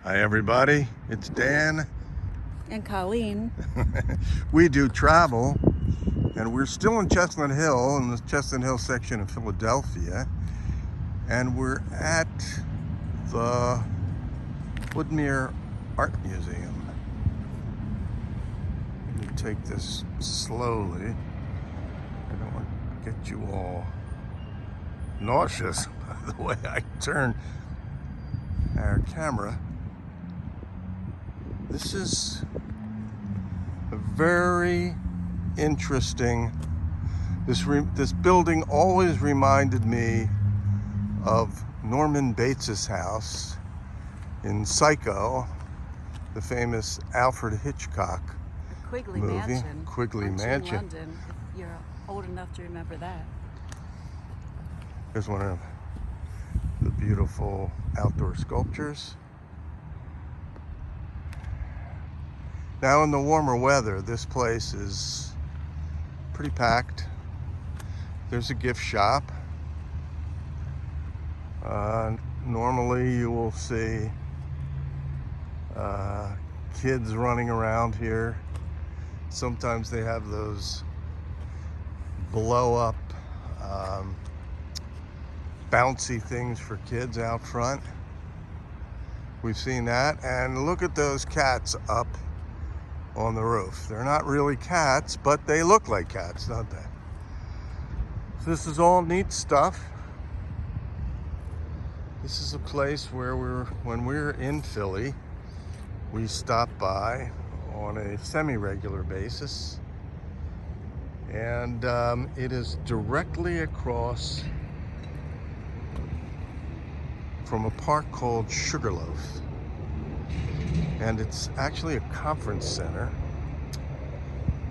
Hi everybody, it's Dan. And Colleen. We do travel, and we're still in Chestnut Hill, in the Chestnut Hill section of Philadelphia, and we're at the Woodmere Art Museum. Let me take this slowly. I don't want to get you all nauseous by the way I turn our camera. This is a very interesting, this building always reminded me of Norman Bates's house in Psycho, the famous Alfred Hitchcock Quigley movie. Mansion. Quigley Aren't you Mansion. in London, if you're old enough to remember that. Here's one of the beautiful outdoor sculptures. Now in the warmer weather, this place is pretty packed. There's a gift shop. Normally you will see kids running around here. Sometimes they have those blow up bouncy things for kids out front. We've seen that, and look at those cats up on the roof. They're not really cats, but they look like cats, don't they? So this is all neat stuff. This is a place where when we're in Philly, we stop by on a semi-regular basis. And it is directly across from a park called Sugarloaf. And it's actually a conference center.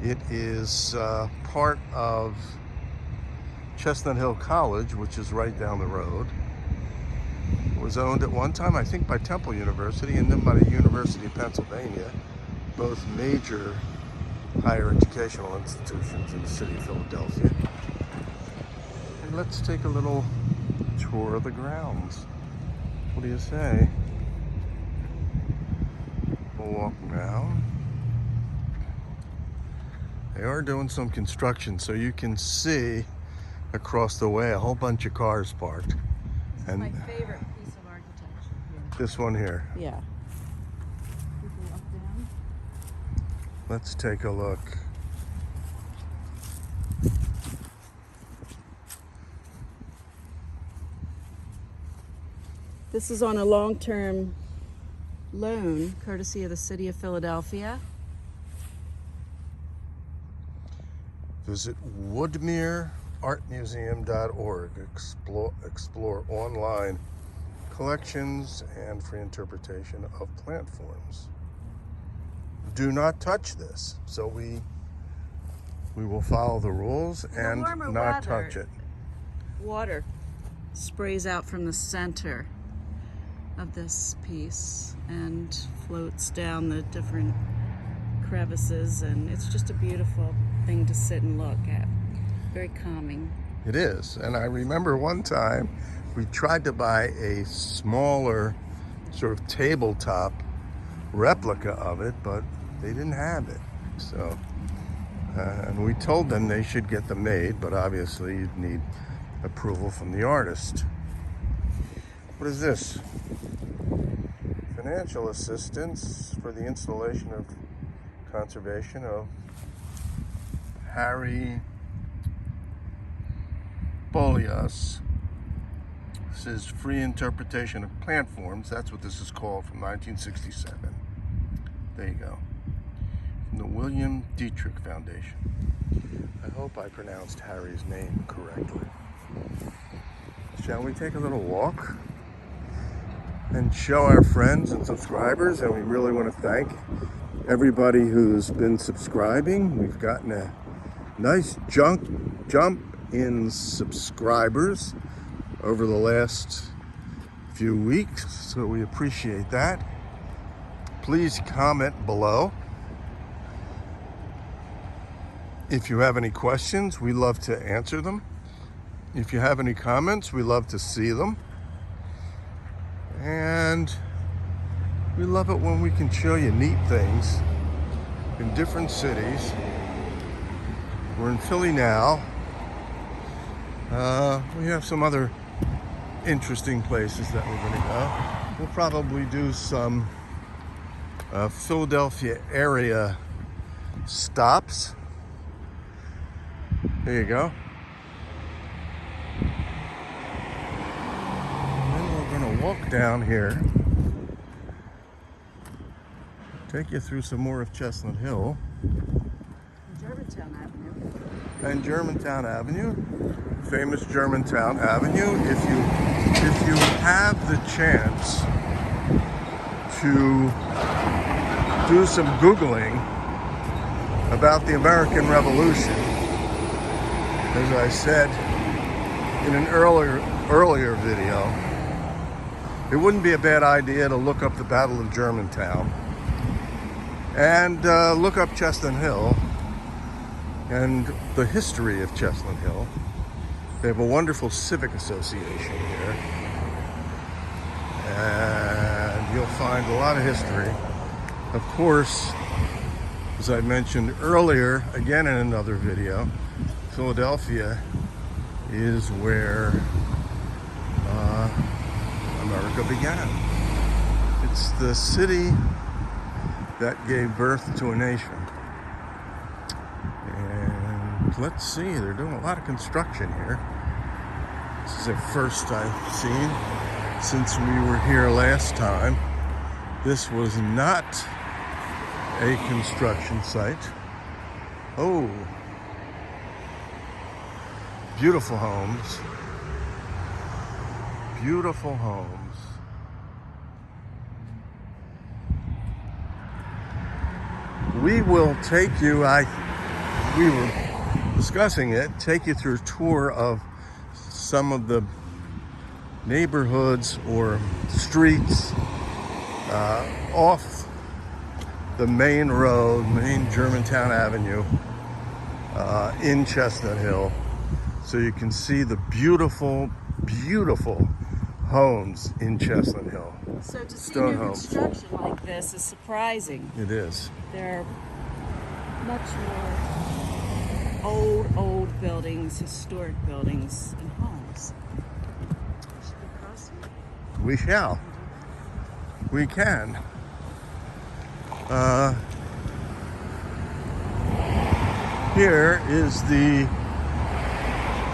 It is part of Chestnut Hill College, which is right down the road. It was owned at one time, I think, by Temple University and then by the University of Pennsylvania, both major higher educational institutions in the city of Philadelphia. And let's take a little tour of the grounds. What do you say? We'll walk down. They are doing some construction, so you can see across the way a whole bunch of cars parked. This is my favorite piece of architecture here. This one here. Yeah. We go up down. Let's take a look. This is on a long-term loan, courtesy of the city of Philadelphia. Visit woodmereartmuseum.org. Explore online collections and free interpretation of plant forms. Do not touch this. So we will follow the rules and not touch it. Water sprays out from the center of this piece and floats down the different crevices, and it's just a beautiful thing to sit and look at. Very calming. It is, and I remember one time we tried to buy a smaller sort of tabletop replica of it, but they didn't have it. So, and we told them they should get them made, but obviously you'd need approval from the artist. What is this? Financial assistance for the installation of conservation of Harry Boleas. This is free interpretation of plant forms. That's what this is called, from 1967. There you go. From the William Dietrich Foundation. I hope I pronounced Harry's name correctly. Shall we take a little walk and show our friends and subscribers? And we really want to thank everybody who's been subscribing. We've gotten a nice jump in subscribers over the last few weeks, so we appreciate that. Please comment below if you have any questions. We love to answer them. If you have any comments, we love to see them. And We love it when we can show you neat things in different cities. We're in Philly now. We have some other interesting places that we're going to go. We'll probably do some Philadelphia area stops. There you go. And then we're going to walk down here, take you through some more of Chestnut Hill. Germantown Avenue. And Germantown Avenue, famous Germantown Avenue. If you have the chance to do some Googling about the American Revolution, as I said in an earlier video, it wouldn't be a bad idea to look up the Battle of Germantown and look up Chestnut Hill and the history of Chestnut Hill. They have a wonderful civic association here, and you'll find a lot of history. Of course, as I mentioned earlier, again in another video, Philadelphia is where America began. It's the city that gave birth to a nation. And let's see, they're doing a lot of construction here. This is the first I've seen since we were here last time. This was not a construction site. Oh, beautiful homes. Beautiful homes. We will take you, we were discussing it, take you through a tour of some of the neighborhoods or streets off the main road, main Germantown Avenue in Chestnut Hill, so you can see the beautiful, beautiful homes in Chestnut Hill. So to see Stone new homes. construction like this is surprising. It is. There are much more old buildings, historic buildings, and homes. Should we cross here? We shall. We can. Here is the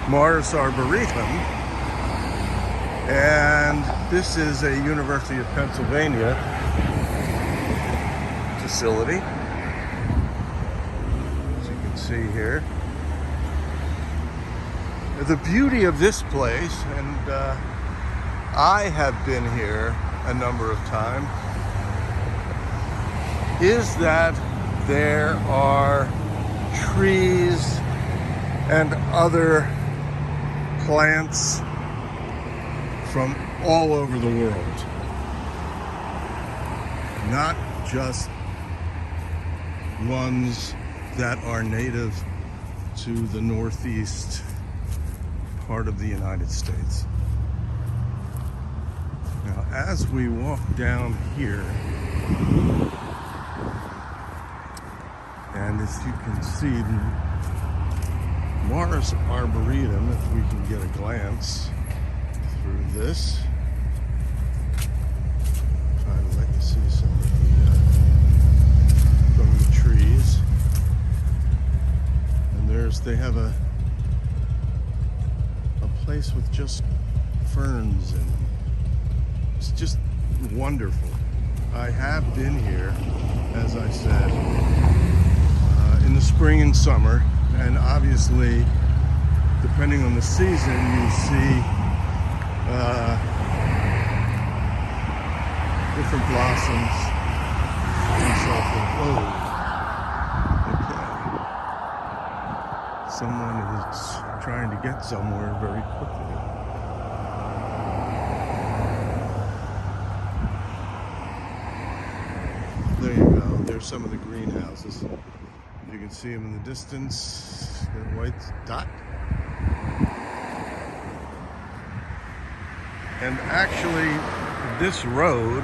Morris Arboretum, and this is a University of Pennsylvania facility, as you can see here. The beauty of this place, and I have been here a number of times, is that there are trees and other plants from all over the world. Not just ones that are native to the northeast part of the United States. Now, as we walk down here, and as you can see, Morris Arboretum, if we can get a glance through this, trying to let you see some of from the trees. And they have a place with just ferns, and it's just wonderful. I have been here, as I said, in the spring and summer, and obviously, depending on the season, you see different blossoms and so forth. Oh, okay. Someone is trying to get somewhere very quickly. There you go. There's some of the greenhouses. You can see them in the distance, that white dot. And actually, this road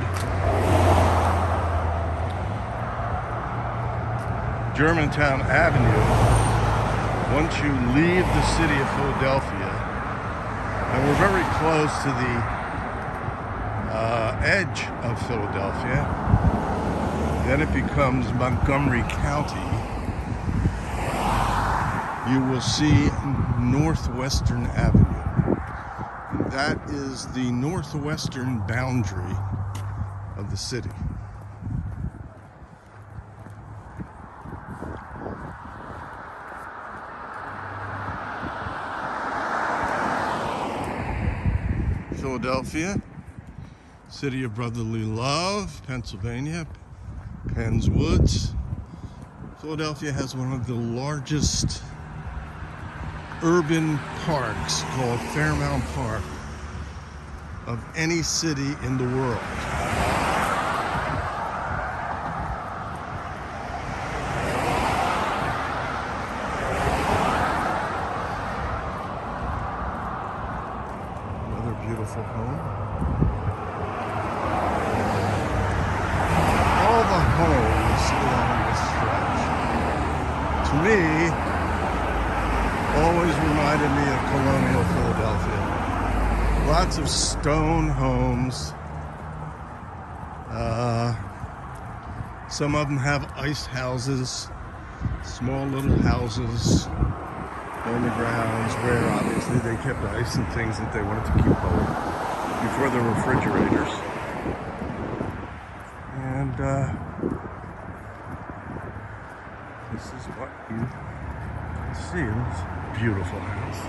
Germantown Avenue, once you leave the city of Philadelphia, and we're very close to the edge of Philadelphia, then it becomes Montgomery County. You will see Northwestern Avenue. And that is the northwestern boundary of the city. Philadelphia, city of brotherly love, Pennsylvania, Penn's Woods. Philadelphia has one of the largest urban parks, called Fairmount Park, of any city in the world. Another beautiful home. All the homes along this stretch, to me, always reminded me of colonial Philadelphia. Lots of stone homes. Some of them have ice houses, small little houses on the grounds where obviously they kept ice and things that they wanted to keep cold before the refrigerators. And this is what you see in this beautiful house.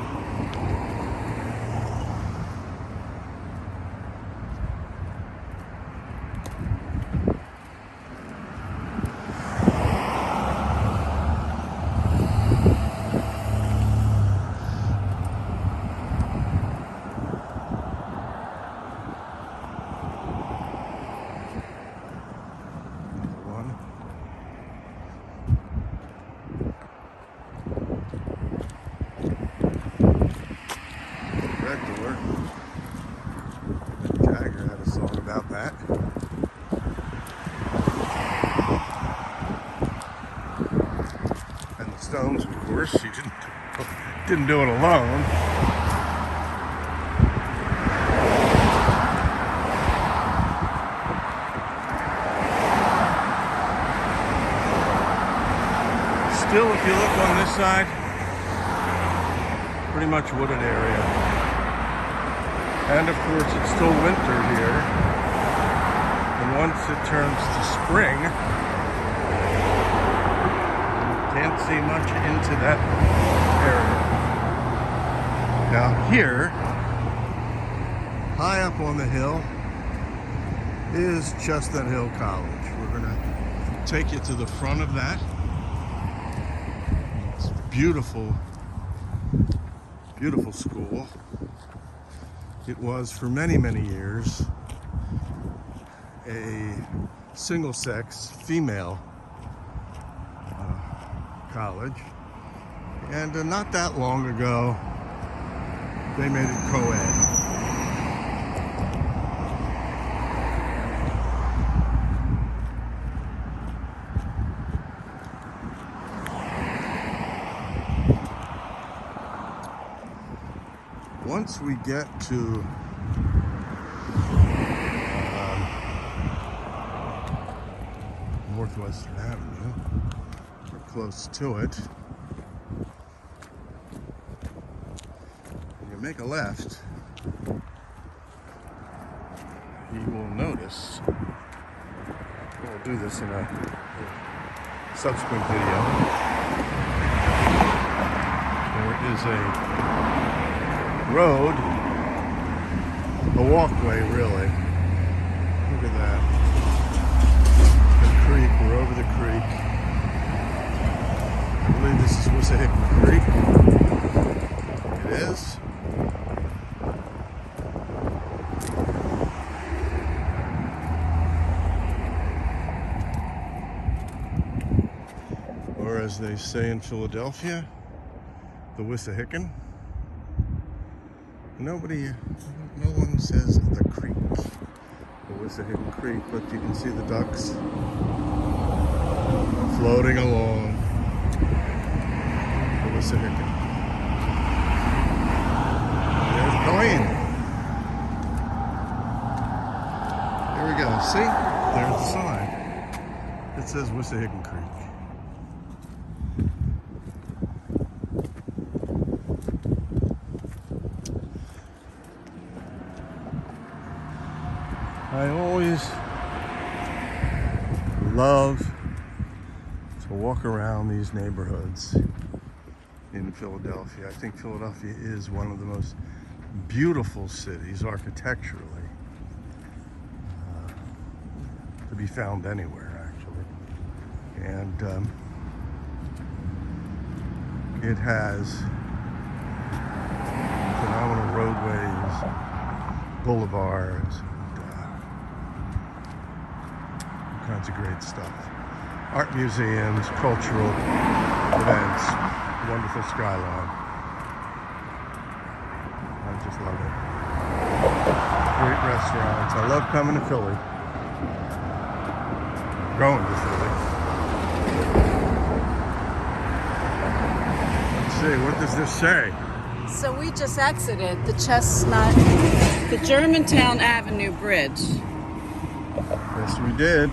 About that. And the Stones, of course, he didn't do it alone. Still, if you look on this side, pretty much wooded area. And of course, it's still winter here. And once it turns to spring, you can't see much into that area. Now here, high up on the hill, is Chestnut Hill College. We're going to take you to the front of that. It's a beautiful, beautiful school. It was for many, many years a single-sex female college, and not that long ago they made it co-ed. Once we get to Northwestern Avenue, we're close to it, when you make a left, you will notice, we'll do this in a subsequent video, there is a road, a walkway really. Look at that. The creek, we're over the creek. I believe this is Wissahickon Creek. It is. Or as they say in Philadelphia, the Wissahickon. No one says the creek, the Wissahickon Creek, but you can see the ducks floating along. Wissahickon. There's Colleen. There we go. See? There's the sign. It says Wissahickon Creek. I always love to walk around these neighborhoods in Philadelphia. I think Philadelphia is one of the most beautiful cities architecturally to be found anywhere, actually. And it has phenomenal roadways, boulevards, all kinds of great stuff. Art museums, cultural events, wonderful skyline. I just love it. Great restaurants. I love coming to Philly. Going to Philly. Let's see, what does this say? So we just exited the the Germantown Avenue Bridge. Yes, we did.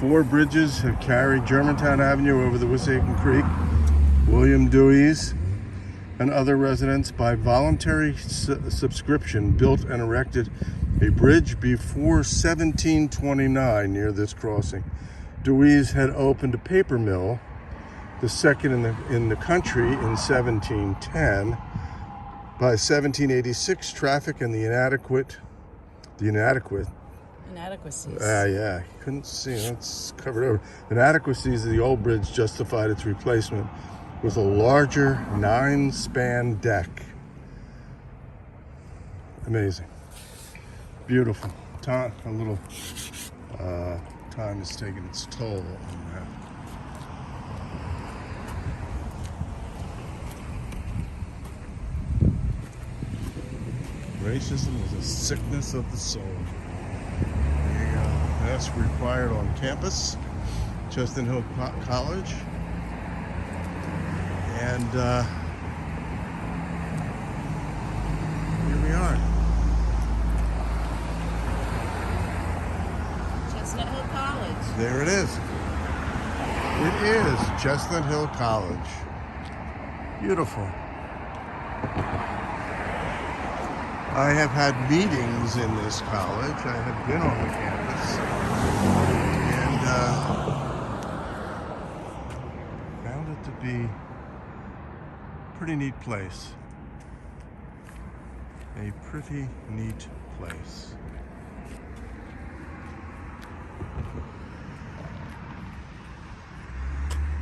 4 bridges have carried Germantown Avenue over the Wissahickon Creek. William Dewey's and other residents, by voluntary subscription, built and erected a bridge before 1729 near this crossing. Dewey's had opened a paper mill, the second in the country, in 1710. By 1786, traffic and the inadequacies. Yeah, couldn't see. It's covered over. Inadequacies of the old bridge justified its replacement with a larger 9-span deck. Amazing, beautiful. A little time is taking its toll on that. Racism is a sickness of the soul. There you go. That's required on campus, Chestnut Hill College. And here we are. Chestnut Hill College. There it is. It is Chestnut Hill College. Beautiful. I have had meetings in this college. I have been on the campus. And found it to be a pretty neat place. A pretty neat place.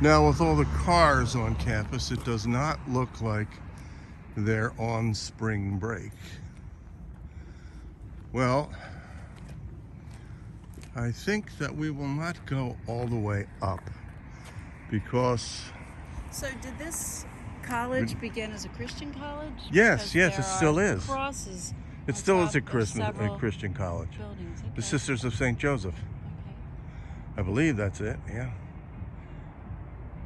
Now, with all the cars on campus, it does not look like they're on spring break. Well, I think that we will not go all the way up because... So did this college begin as a Christian college? Yes, yes, it still is. Crosses. It still is a Christian college. Buildings. Okay. The Sisters of St. Joseph. Okay. I believe that's it, yeah.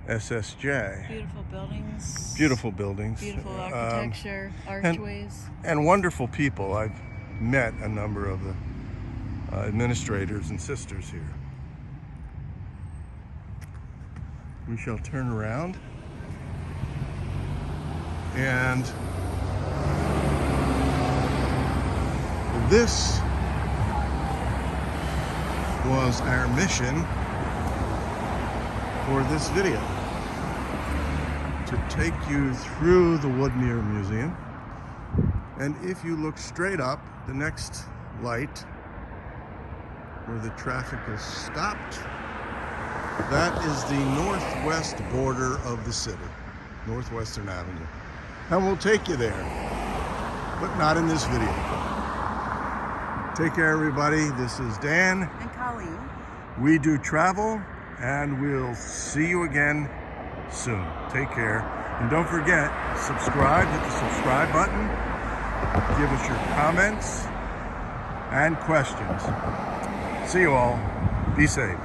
SSJ. Beautiful buildings. Beautiful buildings. Beautiful architecture, archways. And wonderful people. I've met a number of the administrators and sisters here. We shall turn around and this was our mission for this video, to take you through the Woodmere Museum. And if you look straight up, the next light where the traffic is stopped, that is the northwest border of the city, Northwestern Avenue. And we'll take you there, but not in this video. Take care, everybody. This is Dan. And Colleen. We do travel, and we'll see you again soon. Take care. And don't forget, subscribe, hit the subscribe button. Give us your comments and questions. See you all. Be safe.